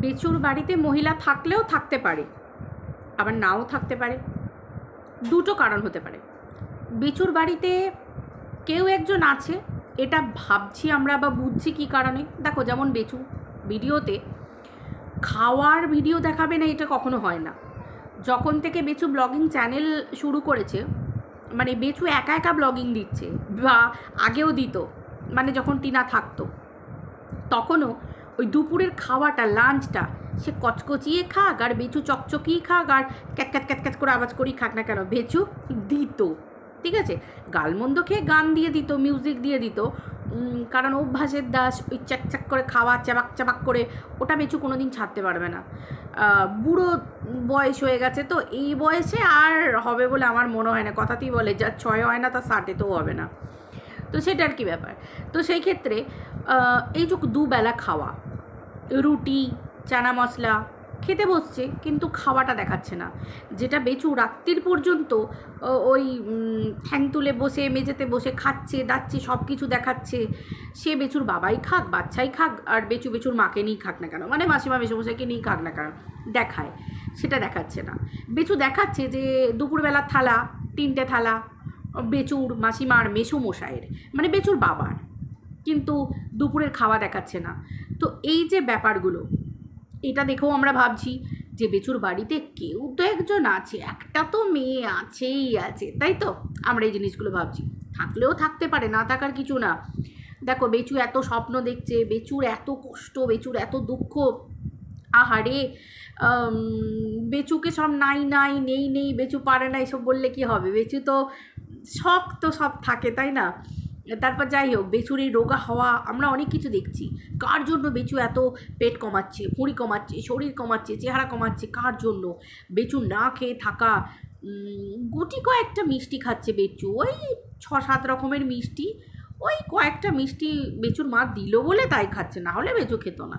বেচুর বাড়িতে মহিলা থাকলেও থাকতে পারে, আবার নাও থাকতে পারে, দুটো কারণ হতে পারে। বেচুর বাড়িতে কেউ একজন আছে, এটা ভাবছি আমরা বা বুঝছি কী কারণে। দেখো, যেমন বেচু ভিডিওতে খাওয়ার ভিডিও দেখাবে না, এটা কখনো হয় না। যখন থেকে বেচু ব্লগিং চ্যানেল শুরু করেছে, মানে বেচু একা একা ব্লগিং দিচ্ছে, বা আগেও দিত, মানে যখন টিনা থাকতো তখনও ওই দুপুরের খাওয়াটা, লাঞ্চটা সে কচকচিয়ে খাক আর বেচু চকচকিয়ে খাক আর ক্যাট ক্যাট ক্যাট ক্যাট করে আওয়াজ করেই খাক না কেন, বেচু দিত। ঠিক আছে, গালমন্দ খেয়ে গান দিয়ে দিত, মিউজিক দিয়ে দিত, কারণ অভ্যাসের দাস, ওই চ্যাক করে খাওয়া, চাবাক চাবাক করে, ওটা বেচু কোনো দিন ছাড়তে পারবে না। বুড়ো বয়স হয়ে গেছে, তো এই বয়সে আর হবে বলে আমার মনে হয় না। কথাতেই বলে, যার 6 হয় না তার 60-তেও হবে না। তো সেটার কি ব্যাপার। তো সেই ক্ষেত্রে এই যে দুবেলা খাওয়া, রুটি চানা মশলা খেতে বসছে, কিন্তু খাওয়াটা দেখাচ্ছে না। যেটা বেচু রাত্রির পর্যন্ত ওই ঠ্যাং তুলে বসে মেঝেতে বসে খাচ্ছে দাচ্ছে, সব কিছু দেখাচ্ছে। সে বেচুর বাবাই খাক, বাচ্চাই খাক, আর বেচুর মাকে নিয়েই খাক না কেন, মানে মাসিমা মেসোমশাইকে নিয়েই খাক না কেন, দেখায়। সেটা দেখাচ্ছে না। বেচু দেখাচ্ছে যে দুপুরবেলার থালা, 3টে থালা বেচুর মাসিমার মেসোমশাইয়ের, মানে বেচুর বাবার, কিন্তু দুপুরের খাওয়া দেখাচ্ছে না। তো এই যে ব্যাপারগুলো, এটা দেখেও আমরা ভাবছি যে বেচুর বাড়িতে কেউ তো একজন আছে, একটা তো মেয়ে আছেই আছে, তাই তো আমরা এই জিনিসগুলো ভাবছি। থাকলেও থাকতে পারে, না থাকার কিছু না। দেখো, বেচু এত স্বপ্ন দেখছে, বেচুর এত কষ্ট, বেচুর এত দুঃখ, আহারে বেচুকে সব নাই নাই নেই নেই, বেচু পারে না এসব বললে কি হবে? বেচু তো শখ তো সব থাকে, তাই না? তারপর যাই হোক, বেচুর এই রোগা হওয়া, আমরা অনেক কিছু দেখছি। কার জন্য বেচু এত পেট কমাচ্ছে, ভুঁড়ি কমাচ্ছে, শরীর কমাচ্ছে, চেহারা কমাচ্ছে, কার জন্য? বেচু না খেয়ে থাকা, গুটি কয়েকটা মিষ্টি খাচ্ছে বেচু, ওই 6-7 রকমের মিষ্টি, ওই কয়েকটা মিষ্টি বেচুর মা দিল বলে তাই খাচ্ছে, না হলে বেচু খেত না।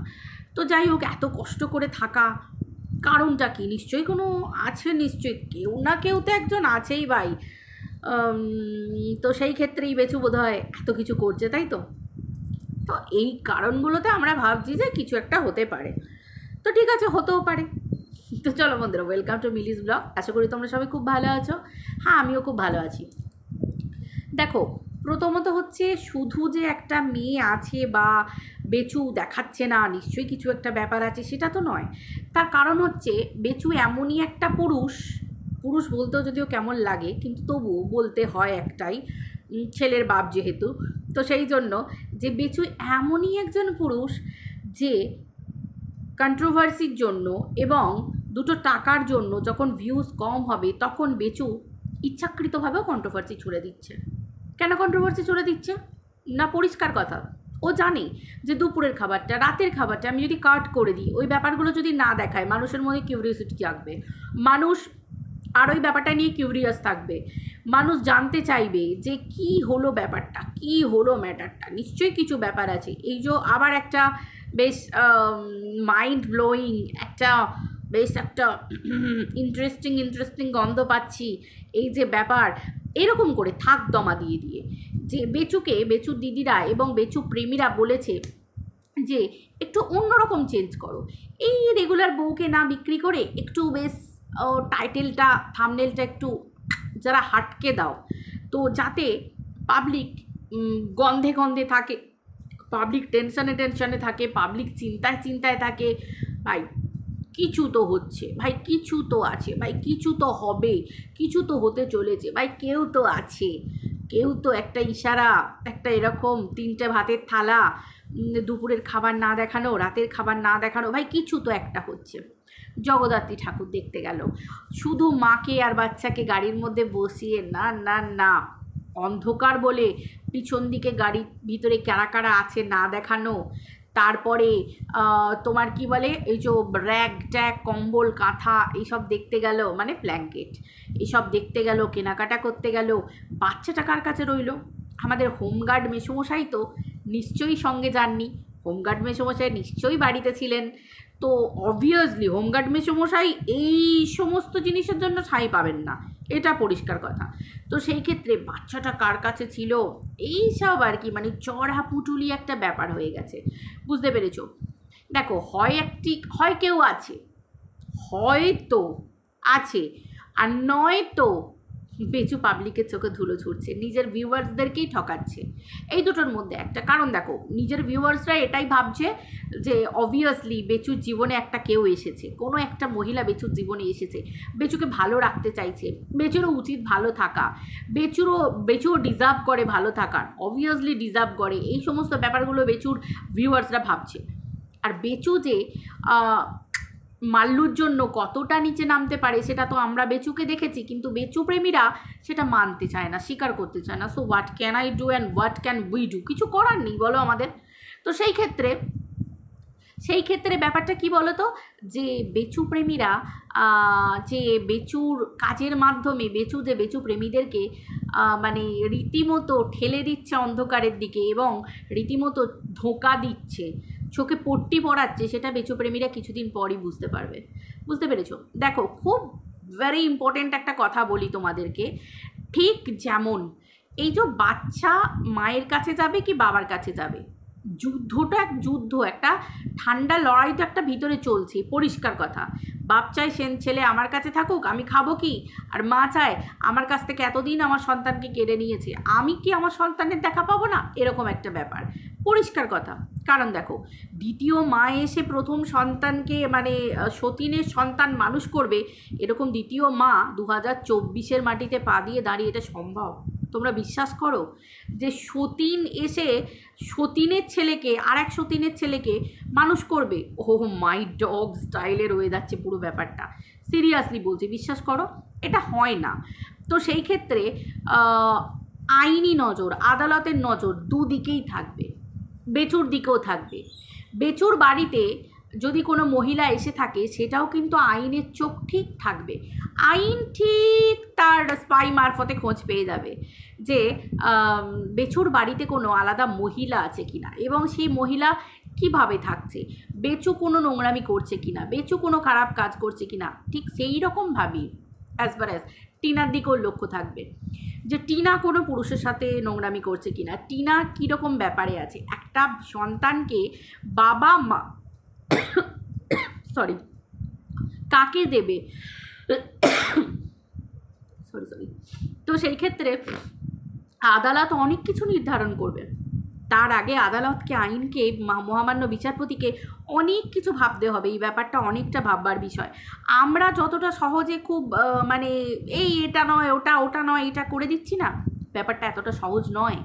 তো যাই হোক, এত কষ্ট করে থাকা কারণটা কি? নিশ্চয়ই কোনো আছে, নিশ্চয়ই কেউ না কেউ তো একজন আছেই ভাই। তো সেই ক্ষেত্রেই বেচু বোধ হয় এত কিছু করছে, তাই তো? তো এই কারণগুলোতে আমরা ভাবছি যে কিছু একটা হতে পারে। তো ঠিক আছে, হতেও পারে। তো চলো বন্ধুরা, ওয়েলকাম টু মিলিস ব্লগ। আশা করি তোমরা সবাই খুব ভালো আছো। হ্যাঁ, আমিও খুব ভালো আছি। দেখো, প্রথমত হচ্ছে, শুধু যে একটা মেয়ে আছে বা বেচু দেখাচ্ছে না, নিশ্চয়ই কিছু একটা ব্যাপার আছে, সেটা তো নয়। তার কারণ হচ্ছে, বেচু এমনই একটা পুরুষ বলতেও যদিও কেমন লাগে, কিন্তু তবুও বলতে হয় একটাই, ছেলের বাপ যেহেতু, তো সেই জন্য যে বেচু এমনই একজন পুরুষ যে কন্ট্রোভার্সির জন্য এবং দুটো টাকার জন্য যখন ভিউজ কম হবে, তখন বেচু ইচ্ছাকৃতভাবেও কন্ট্রোভার্সি ছুড়ে দিচ্ছে। কেন কন্ট্রোভার্সি ছুড়ে দিচ্ছে না? পরিষ্কার কথা, ও জানে যে দুপুরের খাবারটা, রাতের খাবারটা আমি যদি কাট করে দিই, ওই ব্যাপারগুলো যদি না দেখায়, মানুষের মধ্যে কিউরিওসিটি জাগবে, মানুষ আর ওই ব্যাপারটা নিয়ে কিউরিয়াস থাকবে, মানুষ জানতে চাইবে যে কি হলো ব্যাপারটা, কি হলো ম্যাটারটা, নিশ্চয়ই কিছু ব্যাপার আছে। এই যে আবার একটা বেশ মাইন্ড ব্লোয়িং, একটা বেশ একটা ইন্টারেস্টিং গন্ধ পাচ্ছি, এই যে ব্যাপার, এরকম করে থাক দমা দিয়ে দিয়ে যে বেচুর দিদিরা এবং বেচু প্রেমীরা বলেছে যে একটু অন্যরকম চেঞ্জ করো, এই রেগুলার বউকে না বিক্রি করে একটু বেশ টাইটেলটা, থাম্বনেলটা একটু যারা হাটকে দাও, তো যাতে পাবলিক গন্ধে গন্ধে থাকে, পাবলিক টেনশনে থাকে, পাবলিক চিন্তায় থাকে। ভাই কিছু তো হচ্ছে, ভাই কিছু তো আছে, ভাই কিছু তো হবে, কিছু তো হতে চলেছে, ভাই কেউ তো আছে, কেউ তো একটা ইশারা, একটা এরকম 3টে ভাতের থালা, দুপুরের খাবার না দেখানো, রাতের খাবার না দেখানো, ভাই কিছু তো একটা হচ্ছে। জগদ্ধাত্রী ঠাকুর দেখতে গেল, শুধু মাকে আর বাচ্চাকে গাড়ির মধ্যে বসিয়ে, না না না, অন্ধকার বলে পিছন দিকে গাড়ির ভিতরে কারা কারা আছে না দেখানো, তারপরে তোমার কি বলে, এই যে র্যাগ ট্যাগ, কম্বল, কাঁথা, এইসব দেখতে গেল, মানে ব্ল্যাঙ্কেট, এইসব দেখতে গেল, কেনাকাটা করতে গেল। বাচ্চাটা কার কাছে রইল? আমাদের হোমগার্ড মেসোমশাই তো নিশ্চয়ই সঙ্গে যাননি, হোমগার্ড মেসোমশাই নিশ্চয়ই বাড়িতে ছিলেন। তো অবভিয়াসলি হোমগার্ড মেসোমশাই এই সমস্ত জিনিসের জন্য ছাই পাবেন না, এটা পরিষ্কার কথা। তো সেই ক্ষেত্রে বাচ্চাটা কার কাছে ছিল, এই সব আর কি, মানে চড়া পুটুলি একটা ব্যাপার হয়ে গেছে, বুঝতে পেরেছো? দেখো হয় কেউ আছে, হয়তো আছে, আর নয়তো বেচু পাবলিকের চোখে ধুলো ছুটছে, নিজের ভিউয়ার্সদেরকেই ঠকাচ্ছে। এই দুটোর মধ্যে একটা। কারণ দেখো, নিজের ভিউয়ার্সরা এটাই ভাবছে যে অবভিয়াসলি বেচুর জীবনে একটা কেউ এসেছে, কোনো একটা মহিলা বেচুর জীবনে এসেছে, বেচুকে ভালো রাখতে চাইছে, বেচুরও উচিত ভালো থাকা, বেচুও ডিজার্ভ করে ভালো থাকার, অবভিয়াসলি ডিজার্ভ করে, এই সমস্ত ব্যাপারগুলো বেচুর ভিউয়ার্সরা ভাবছে। আর বেচু যে মাল্লুর জন্য কতটা নিচে নামতে পারে সেটা তো আমরা বেচুকে দেখেছি, কিন্তু বেচু প্রেমীরা সেটা মানতে চায় না, স্বীকার করতে চায় না। So what can I do and what can we do? কিছু করার নেই বলো আমাদের। তো সেই ক্ষেত্রে ব্যাপারটা কি বলো তো, যে বেচু প্রেমীরা যে বেচুর কাজের মাধ্যমে বেচু প্রেমীদেরকে মানে রীতিমতো ঠেলে দিচ্ছে অন্ধকারের দিকে এবং রীতিমতো ধোঁকা দিচ্ছে, চোখে পট্টি পড়াচ্ছে, সেটা বেচু প্রেমীরা কিছুদিন পরই বুঝতে পারবে। বুঝতে পেরেছো? দেখো, খুব ভেরি ইম্পর্টেন্ট একটা কথা বলি তোমাদেরকে। ঠিক যেমন এই যে বাচ্চা মায়ের কাছে যাবে কি বাবার কাছে যাবে, যুদ্ধটা যুদ্ধ, একটা ঠান্ডা লড়াই তো একটা ভিতরে চলছে, পরিষ্কার কথা। বাপ চায় সে ছেলে আমার কাছে থাকুক, আমি খাবো কি, আর মা চায় আমার কাছ থেকে এতদিন আমার সন্তানকে কেড়ে নিয়েছে, আমি কি আমার সন্তানের দেখা পাবো না, এরকম একটা ব্যাপার, পরিষ্কার কথা। কারণ দেখো, দ্বিতীয় মা এসে প্রথম সন্তানকে মানে সতীনের সন্তান মানুষ করবে, এরকম দ্বিতীয় মা 2024-এর মাটিতে পা দিয়ে দাঁড়িয়ে এটা সম্ভব? তোমরা বিশ্বাস করো যে সতীন এসে সতীনের ছেলেকে আর এক সতীনের ছেলেকে মানুষ করবে? ও মাই ডগ স্টাইলে রয়ে যাচ্ছে পুরো ব্যাপারটা, সিরিয়াসলি বলছি, বিশ্বাস করো এটা হয় না। তো সেই ক্ষেত্রে আইনি নজর, আদালতের নজর দুদিকেই থাকবে, বেচুর দিকেও থাকবে। বেচুর বাড়িতে যদি কোনো মহিলা এসে থাকে সেটাও কিন্তু আইনের চোখ ঠিক থাকবে, আইন ঠিক তার স্পাই মারফতে খোঁজ পেয়ে যাবে যে বেচুর বাড়িতে কোনো আলাদা মহিলা আছে কিনা এবং সেই মহিলা কিভাবে থাকছে, বেচু কোনো নোংরামি করছে কিনা, বেচু কোনো খারাপ কাজ করছে কিনা। ঠিক সেই রকমভাবেই অ্যাজ ফার অ্যাজ টিনার দিকেও লক্ষ্য থাকবে যে টিনা কোনো পুরুষের সাথে নোংরামি করছে কিনা, টিনা কীরকম ব্যাপারে আছে, একটা সন্তানকে বাবা মা সরি কাকে দেবে, সরি। তো সেই ক্ষেত্রে আদালত অনেক কিছু নির্ধারণ করবে, তার আগে আদালতকে, আইনকে, মহামান্য বিচারপতিকে অনেক কিছু ভাবতে হবে। এই ব্যাপারটা অনেকটা ভাববার বিষয়। আমরা যতটা সহজে খুব মানে এটা নয় ওটা নয় এটা করে দিচ্ছি না, ব্যাপারটা এতটা সহজ নয়।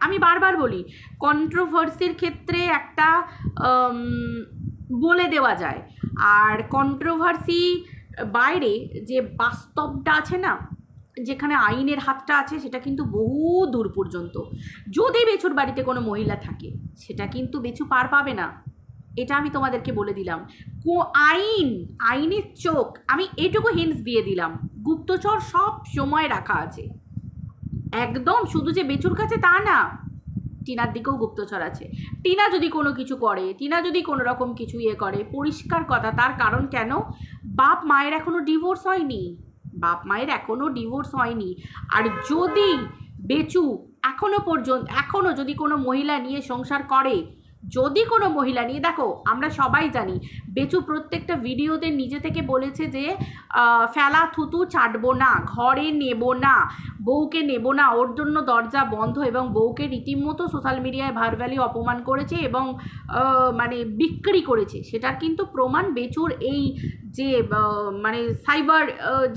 আমি বারবার বলি, কন্ট্রোভার্সির ক্ষেত্রে একটা বলে দেওয়া যায়, আর কন্ট্রোভার্সি বাইরে যে বাস্তবটা আছে না, যেখানে আইনের হাতটা আছে, সেটা কিন্তু বহু দূর পর্যন্ত। যদি বেচুর বাড়িতে কোনো মহিলা থাকে সেটা কিন্তু বেচু পার পাবে না, এটা আমি তোমাদেরকে বলে দিলাম। আইনের চোখ, আমি এটুকু হিন্টস দিয়ে দিলাম, গুপ্তচর সব সময় রাখা আছে, একদম শুধু যে বেচুর কাছে তা না, টিনার দিকেও গুপ্তচর আছে। টিনা যদি কোনো কিছু করে, টিনা যদি কোনো রকম কিছু করে, পরিষ্কার কথা, তার কারণ কেন, বাপ মায়ের এখনও ডিভোর্স হয়নি, আর যদি বেচু এখনও যদি কোনো মহিলা নিয়ে সংসার করে, দেখো আমরা সবাই জানি বেচু প্রত্যেকটা ভিডিওতে নিজে থেকে বলেছে যে ফেলা থুতু চাটবো না, ঘরে নেব না, বউকে নেব না, ওর জন্য দরজা বন্ধ, এবং বউকে রীতিমতো সোশ্যাল মিডিয়ায় ভার্বালি অপমান করেছে এবং মানে বিক্রি করেছে। সেটার কিন্তু প্রমাণ বেচুর এই যে মানে সাইবার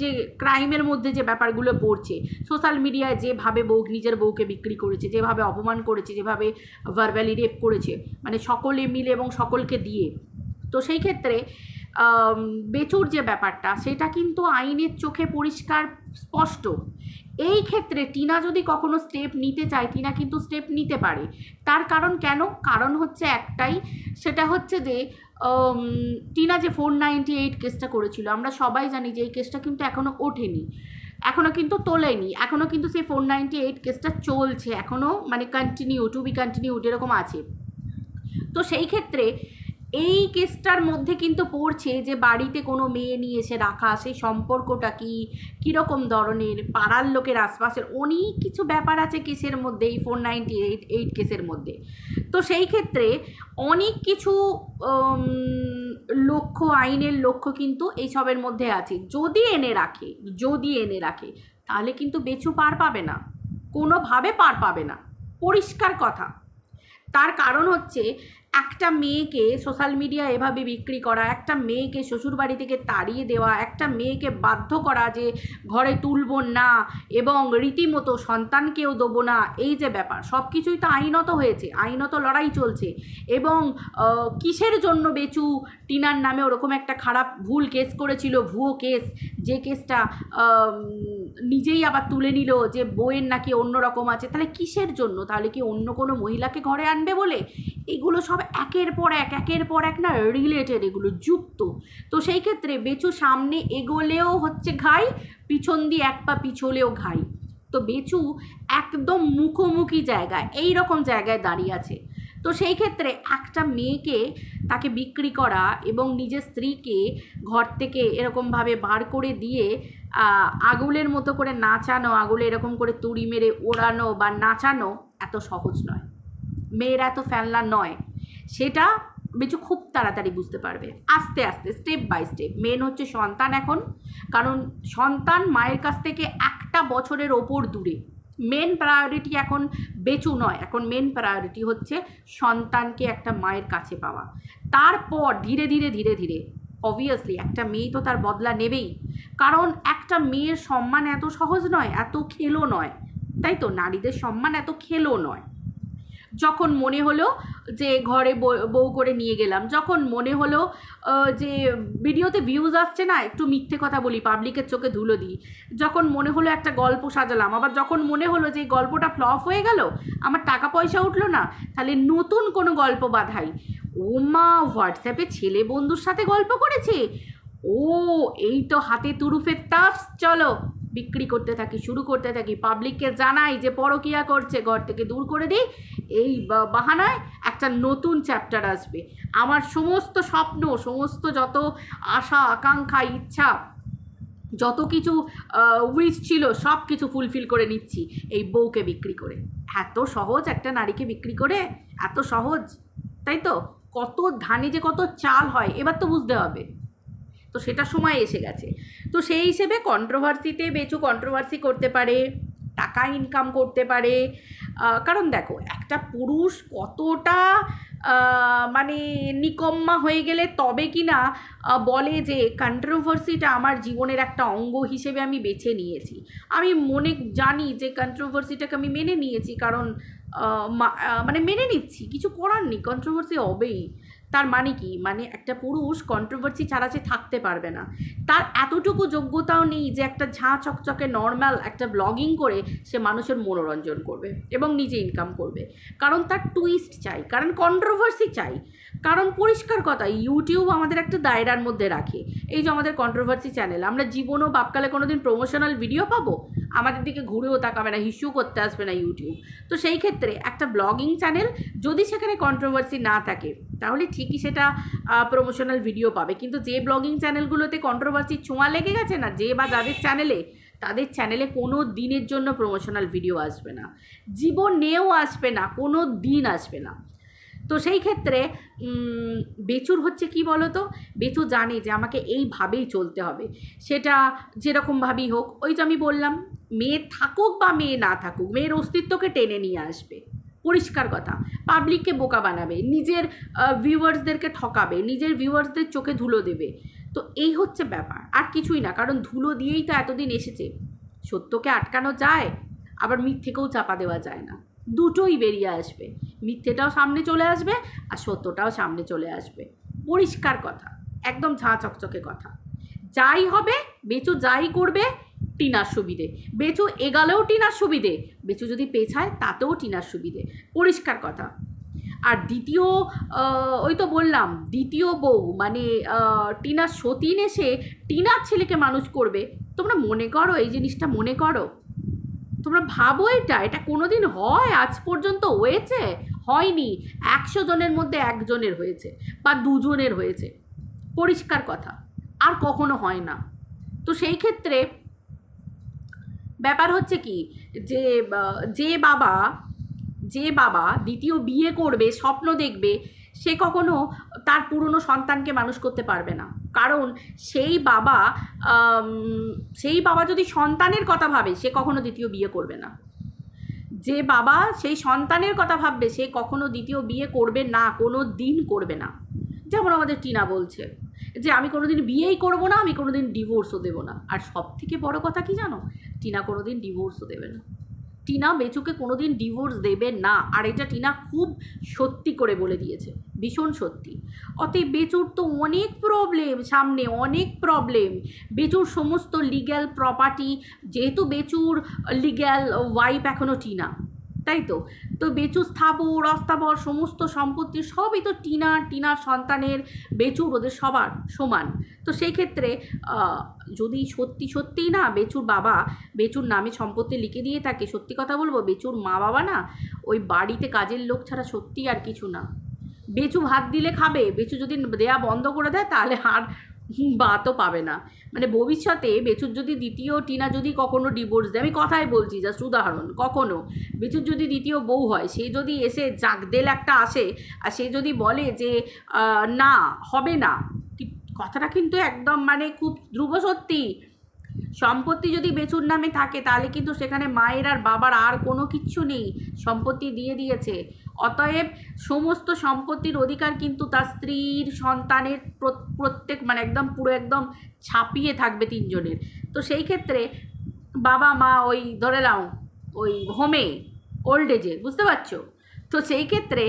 যে ক্রাইমের মধ্যে যে ব্যাপারগুলো পড়ছে, সোশ্যাল মিডিয়ায় যেভাবে নিজের বউকে বিক্রি করেছে, যেভাবে অপমান করেছে, যেভাবে ভার্বালি রেপ করেছে, মানে সকলে মিলে এবং সকলকে দিয়ে। তো সেই ক্ষেত্রে বেচুর যে ব্যাপারটা, সেটা কিন্তু আইনের চোখে পরিষ্কার স্পষ্ট। এই ক্ষেত্রে টিনা যদি কখনো স্টেপ নিতে চায়, টিনা কিন্তু স্টেপ নিতে পারে। তার কারণ হচ্ছে একটাই, সেটা হচ্ছে যে টিনা যে 498 কেসটা করেছিল, আমরা সবাই জানি যে এই কেসটা কিন্তু এখনও ওঠেনি, এখনও কিন্তু তোলেনি, এখনও কিন্তু সেই 498 কেসটা চলছে, এখনও মানে টু বি কন্টিনিউড এরকম আছে। তো সেই ক্ষেত্রে এই কেসটার মধ্যে কিন্তু পড়ছে যে বাড়িতে কোনো মেয়ে নিয়ে এসে রাখা, সেই সম্পর্কটা কীরকম ধরনের, পাড়ার লোকের আশপাশের অনেক কিছু ব্যাপার আছে কেসের মধ্যে, এই 498 কেসের মধ্যে। তো সেই ক্ষেত্রে অনেক কিছু লক্ষ্য, আইনের লক্ষ্য কিন্তু এইসবের মধ্যে আছে। যদি এনে রাখে তাহলে কিন্তু বেচু পার পাবে না, কোনোভাবে পার পাবে না, পরিষ্কার কথা। তার কারণ হচ্ছে একটা মেয়েকে সোশ্যাল মিডিয়া এভাবে বিক্রি করা, একটা মেয়েকে শ্বশুরবাড়ি থেকে তাড়িয়ে দেওয়া, একটা মেয়েকে বাধ্য করা যে ঘরে তুলব না এবং রীতিমতো সন্তানকেও দেবো না, এই যে ব্যাপার সব কিছুই তো আইনত হয়েছে, আইনত লড়াই চলছে। এবং কিসের জন্য বেচু টিনার নামে ওরকম একটা খারাপ ভুল কেস করেছিল, ভুয়ো কেস, যে কেসটা নিজেই আবার তুলে নিল যে বউয়ের নাকি অন্য রকম আছে। তাহলে কিসের জন্য? তাহলে কি অন্য কোনো মহিলাকে ঘরে আনবে বলে? এগুলো সব একের পর এক না রিলেটেড, এগুলো যুক্ত। তো সেই ক্ষেত্রে বেচু সামনে এগোলেও হচ্ছে ঘাই, পিছন দিয়ে এক পা পিছলেও ঘাই। তো বেচু একদম মুখোমুখি জায়গায়, এই রকম জায়গায় দাঁড়িয়ে আছে। তো সেই ক্ষেত্রে একটা মেয়েকে তাকে বিক্রি করা এবং নিজের স্ত্রীকে ঘর থেকে এরকমভাবে বার করে দিয়ে আগুলের মতো করে নাচানো, আগুলে এরকম করে তুড়ি মেরে ওড়ানো বা নাচানো এত সহজ নয়, মেয়েরা এত ফেলনা নয়। সেটা বেচু খুব তাড়াতাড়ি বুঝতে পারবে, আস্তে আস্তে, স্টেপ বাই স্টেপ। মেন হচ্ছে সন্তান এখন, কারণ সন্তান মায়ের কাছ থেকে 1 বছরের ওপর দূরে। মেন প্রায়োরিটি এখন বেচু নয়, এখন মেন প্রায়োরিটি হচ্ছে সন্তানকে একটা মায়ের কাছে পাওয়া। তারপর ধীরে ধীরে অবভিয়াসলি একটা মেয়ে তো তার বদলা নেবেই, কারণ একটা মেয়ের সম্মান এত সহজ নয়, এত খেলো নয়, তাই তো? নারীদের সম্মান এত খেলো নয়। যখন মনে হলো যে ঘরে বউ করে নিয়ে গেলাম, যখন মনে হলো যে ভিডিওতে ভিউজ আসছে না, একটু মিথ্যে কথা বলি, পাবলিকের চোখে ধুলো দিই, যখন মনে হলো একটা গল্প সাজালাম, আবার যখন মনে হলো যে এই গল্পটা ফ্লপ হয়ে গেল, আমার টাকা পয়সা উঠলো না, তাহলে নতুন কোনো গল্প বাঁধাই। ও মা, হোয়াটসঅ্যাপে ছেলে বন্ধুর সাথে গল্প করেছে, ও এই তো হাতে তুরুফের তাস, চলো বিক্রি করতে থাকি, শুরু করতে থাকি, পাবলিককে জানাই যে পরকিয়া করছে, ঘর থেকে দূর করে দিই। এই বাহানায় একটা নতুন চ্যাপ্টার আসবে। আমার সমস্ত স্বপ্ন, সমস্ত যত আশা আকাঙ্ক্ষা ইচ্ছা, যত কিছু উইশ ছিল, সব কিছু ফুলফিল করে নিচ্ছি এই বউকে বিক্রি করে। এত সহজ একটা নারীকে বিক্রি করে, এত সহজ, তাই তো? কত ধানে যে কত চাল হয় এবার তো বুঝতে হবে। তো সেটা সময় এসে গেছে। তো সেই হিসেবে কন্ট্রোভার্সিতে বেচু কন্ট্রোভার্সি করতে পারে, টাকা ইনকাম করতে পারে। কারণ দেখো, একটা পুরুষ কতটা মানে নিকম্মা হয়ে গেলে তবে কি না বলে যে কন্ট্রোভার্সিটা আমার জীবনের একটা অঙ্গ হিসেবে আমি বেছে নিয়েছি। আমি জানি যে কন্ট্রোভার্সিটাকে আমি মেনে নিয়েছি, কারণ মানে মেনে নিচ্ছি, কিছু করার নেই, কন্ট্রোভার্সি হবেই। তার মানে কি? মানে একটা পুরুষ কন্ট্রোভার্সি ছাড়া সে থাকতে পারবে না। তার এতটুকু যোগ্যতাও নেই যে একটা ঝাঁ চকচকে নর্মাল একটা ব্লগিং করে সে মানুষের মনোরঞ্জন করবে এবং নিজে ইনকাম করবে। কারণ তার টুইস্ট চাই, কারণ কন্ট্রোভার্সি চাই, কারণ পরিষ্কার কথা, ইউটিউব আমাদের একটা দায়রার মধ্যে রাখে। এই যে আমাদের কন্ট্রোভার্সি চ্যানেল, আমরা জীবনও বাপকালে কোনো দিন প্রমোশনাল ভিডিও পাবো? আমাদের দিকে ঘুরেও তাকাবে না, হিস্যু করতে আসবে না ইউটিউব। তো সেই ক্ষেত্রে একটা ব্লগিং চ্যানেল যদি সেখানে কন্ট্রোভার্সি না থাকে, তাহলে ঠিকই সেটা প্রমোশনাল ভিডিও পাবে। কিন্তু যে ব্লগিং চ্যানেলগুলোতে কন্ট্রোভার্সি ছোঁয়া লেগে গেছে না, যে বা যাদের চ্যানেলে, তাদের চ্যানেলে কোনো দিনের জন্য প্রমোশনাল ভিডিও আসবে না, জীবনেও আসবে না, কোনো দিন আসবে না। তো সেই ক্ষেত্রে বেচুর হচ্ছে কি বলো তো, বেচু জানে যে আমাকে এইভাবেই চলতে হবে, সেটা যেরকমভাবেই হোক। ওই যে আমি বললাম, মেয়ে থাকুক বা মেয়ে না থাকুক, মেয়ের অস্তিত্বকে টেনে নিয়ে আসবে, পরিষ্কার কথা। পাবলিককে বোকা বানাবে, নিজের ভিউয়ার্সদেরকে ঠকাবে, নিজের ভিউয়ার্সদের চোখে ধুলো দেবে। তো এই হচ্ছে ব্যাপার, আর কিছুই না। কারণ ধুলো দিয়েই তো এতদিন এসেছে। সত্যকে আটকানো যায়, আবার মিথ্যেকেও চাপা দেওয়া যায় না, দুটোই বেরিয়ে আসবে। মিথ্যেটাও সামনে চলে আসবে আর সত্যটাও সামনে চলে আসবে, পরিষ্কার কথা, একদম ঝাঁ চকচকে কথা। যাই হবে, বেচু যাই করবে, টিনার সুবিধে। বেচু এগালেও টিনার সুবিধে, বেচু যদি পেছায় তাতেও টিনার সুবিধে, পরিষ্কার কথা। আর দ্বিতীয়, ওই তো বললাম, দ্বিতীয় বউ মানে টিনার সতীন এসে টিনার ছেলেকে মানুষ করবে। তোমরা মনে করো, এই জিনিসটা মনে করো, তোমরা ভাবো, এটা কোনো দিন হয়? আজ পর্যন্ত হয়েছে? হয়নি। 100 জনের মধ্যে 1 জনের হয়েছে বা 2 জনের হয়েছে, পরিষ্কার কথা, আর কখনো হয় না। তো সেই ক্ষেত্রে ব্যাপার হচ্ছে কি, যে বাবা যে বাবা দ্বিতীয় বিয়ে করবে, স্বপ্ন দেখবে, সে কখনো তার পুরনো সন্তানকে মানুষ করতে পারবে না। কারণ সেই বাবা যদি সন্তানের কথা ভাবে, সে কখনো দ্বিতীয় বিয়ে করবে না। যে বাবা সেই সন্তানের কথা ভাববে, সে কখনো দ্বিতীয় বিয়ে করবে না, কোনো দিন করবে না। যেমন আমাদের টিনা বলছে যে আমি কোনোদিন বিয়েই করবো না, আমি কোনোদিন ডিভোর্সও দেবো না। আর সব থেকে বড় কথা কি জানো, টিনা কোনোদিন ডিভোর্সও দেবে না। টিনা বেচুকে কোনোদিন ডিভোর্স দেবে না, আর এটা টিনা খুব সত্যি করে বলে দিয়েছে, ভীষণ সত্যি। অতএব বেচুর তো অনেক প্রবলেম সামনে, অনেক প্রবলেম। বেচুর সমস্ত লিগ্যাল প্রপার্টি, যেহেতু বেচুর লিগ্যাল ওয়াইফ এখনও টিনা, তাই তো বেচুর স্থাবর অস্থাবর সমস্ত সম্পত্তি সবই তো টিনার সন্তানের, বেচুর, ওদের সবার সমান। তো সেই ক্ষেত্রে যদি সত্যিই না বেচুর বাবা বেচুর নামে সম্পত্তি লিখে দিয়ে থাকে, সত্যি কথা বলবো, বেচুর মা বাবা না ওই বাড়িতে কাজের লোক ছাড়া সত্যি আর কিছু না। বেচু ভাত দিলে খাবে, বেচু যদি দেয়া বন্ধ করে দেয় তাহলে আর ভাতও পাবে না। মানে ভবিষ্যতে বেচুর যদি টিনা যদি কখনো ডিভোর্স দেয়, আমি কথাই বলছি, জাস্ট উদাহরণ, কখনো বেচুর যদি দ্বিতীয় বউ হয়, সে যদি এসে জাগদেল একটা আসে আর সে যদি বলে যে না হবে না, কথাটা কিন্তু একদম মানে খুব ধ্রুব সত্যি। সম্পত্তি যদি বেচুর নামে থাকে তাহলে কিন্তু সেখানে মায়ের আর বাবার আর কোনো কিচ্ছু নেই, সম্পত্তি দিয়ে দিয়েছে। অতএব সমস্ত সম্পত্তির অধিকার কিন্তু তার স্ত্রীর, সন্তানের, প্রত্যেক মানে একদম পুরো একদম ছাপিয়ে থাকবে তিনজনের। তো সেই ক্ষেত্রে বাবা মা ওই ধরে নাও ওই হোমে, ওল্ড এজে, বুঝতে পারছো? তো সেই ক্ষেত্রে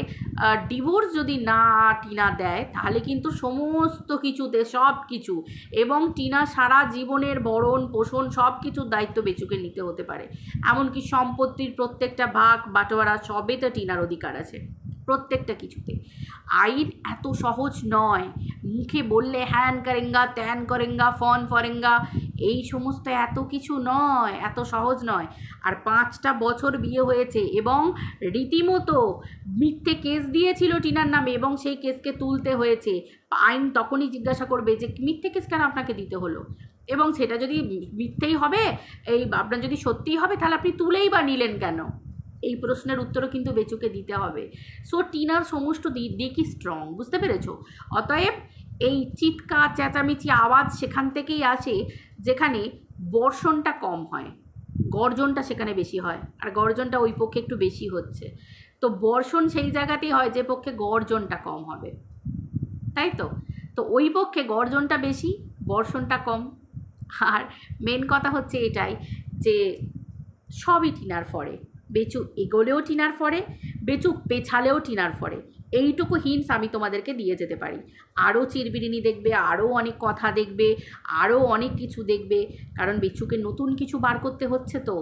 ডিভোর্স যদি না টিনা দেয় তাহলে কিন্তু সমস্ত কিছুতে সব কিছু, এবং টিনা সারা জীবনের ভরণ পোষণ সব কিছুর দায়িত্ব বেচুকে নিতে হতে পারে। এমনকি সম্পত্তির প্রত্যেকটা ভাগ বাটোয়ারা সবেতে টিনার অধিকার আছে, প্রত্যেকটা কিছুতে। আইন এত সহজ নয়, মুখে বললে হ্যান করেঙ্গা ত্যান করেঙ্গা ফন ফরেঙ্গা, এই সমস্ত এত কিছু নয়, এত সহজ নয়। আর 5টা বছর বিয়ে হয়েছে এবং রীতিমতো মিথ্যে কেস দিয়েছিল টিনার নামে, এবং সেই কেসকে তুলতে হয়েছে। আইন তখনই জিজ্ঞাসা করবে যে মিথ্যে কেস কেন আপনাকে দিতে হলো, এবং সেটা যদি মিথ্যেই হবে, আপনার যদি সত্যিই হবে, তাহলে আপনি তুলেই বা নিলেন কেন? এই প্রশ্নের উত্তরও কিন্তু বেচুকে দিতে হবে। সো টিনার সমস্ত দিকই স্ট্রং, বুঝতে পেরেছো? অতএব এই চিৎকার চেঁচামেচি আওয়াজ সেখান থেকেই আসে যেখানে বর্ষণটা কম হয়, গর্জনটা সেখানে বেশি হয়, আর গর্জনটা ওই পক্ষে একটু বেশি হচ্ছে। তো বর্ষণ সেই জায়গাতেই হয় যে পক্ষে গর্জনটা কম হবে, তাই তো ওই পক্ষে গর্জনটা বেশি, বর্ষণটা কম। আর মেন কথা হচ্ছে এটাই যে সবই টিনার ফরে, বেচু এগোলেও টিনার ফরে, বেচু পেছালেও টিনার ফরে। এইটুকু হিন্টস আমি তোমাদেরকে দিয়ে যেতে পারি। আরও চিরবিরিনি দেখবে, আরও অনেক কথা দেখবে, আরও অনেক কিছু দেখবে, কারণ বেচুকে নতুন কিছু বার করতে হচ্ছে, তো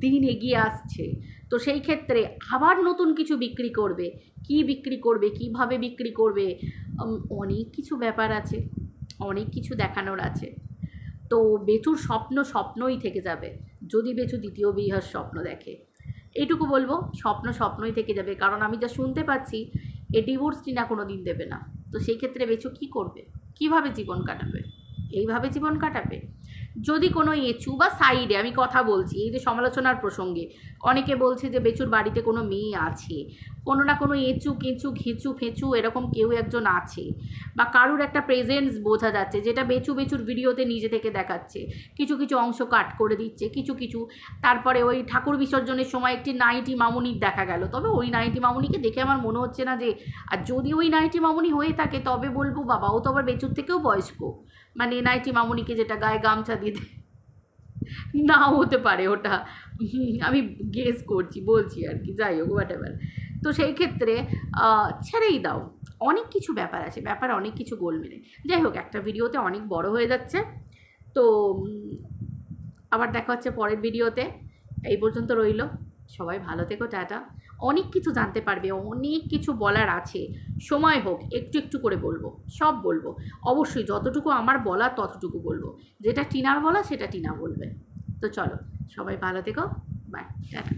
দিন এগিয়ে আসছে। তো সেই ক্ষেত্রে আবার নতুন কিছু বিক্রি করবে, কি বিক্রি করবে, কিভাবে বিক্রি করবে, অনেক কিছু ব্যাপার আছে, অনেক কিছু দেখানোর আছে। তো বেচুর স্বপ্নই থেকে যাবে যদি বেচু দ্বিতীয় বিয়ের স্বপ্ন দেখে। এইটুকু বলবো, স্বপ্নই থেকে যাবে, কারণ আমি যা শুনতে পাচ্ছি এ ডিভোর্স টিনা কোনো দিন দেবে না। তো সেই ক্ষেত্রে বেচু কী করবে, কীভাবে জীবন কাটাবে? এইভাবে জীবন কাটাবে। যদি কোনো এচু বা সাইডে আমি কথা বলছি, এই যে সমালোচনার প্রসঙ্গে অনেকে বলছে যে বেচুর বাড়িতে কোনো মেয়ে আছে, কোনো না কোনো এচু কেঁচু ঘিচু ফেঁচু এরকম কেউ একজন আছে, বা কারুর একটা প্রেজেন্স বোঝা যাচ্ছে, যেটা বেচুর ভিডিওতে নিজে থেকে দেখাচ্ছে, কিছু কিছু অংশ কাট করে দিচ্ছে, কিছু। তারপরে ওই ঠাকুর বিসর্জনের সময় একটি নাইটি মামুনির দেখা গেল, তবে ওই নাইটি মামুনিকে দেখে আমার মনে হচ্ছে না যে, আর যদি ওই নাইটি মামুনি হয়ে থাকে তবে বলবো বাবা ও তো আবার বেচুর থেকেও বয়স্ক, মানে নাইটি মামুনিকে যেটা গায়ে গামছা দিতে, নাও হতে পারে ওটা, আমি গেস করছি, বলছি আর কি, যাই হোক হোয়াটএভার। তো সেই ক্ষেত্রে ছেড়েই দাও, অনেক কিছু ব্যাপার আছে, অনেক কিছু গোলমেলে। যাই হোক, একটা ভিডিওতে অনেক বড় হয়ে যাচ্ছে, তো আবার দেখা হচ্ছে পরের ভিডিওতে। এই পর্যন্ত রইল, সবাই ভালো থেকো, টাটা। অনেক কিছু জানতে পারবে, অনেক কিছু বলার আছে, সময় হোক একটু করে বলবো, সব বলবো অবশ্যই, যতটুকু আমার বলা ততটুকু বলবো, যেটা টিনার বলা সেটা টিনা বলবে। তো চলো, সবাই ভালো থেকো, বাই, টাটা।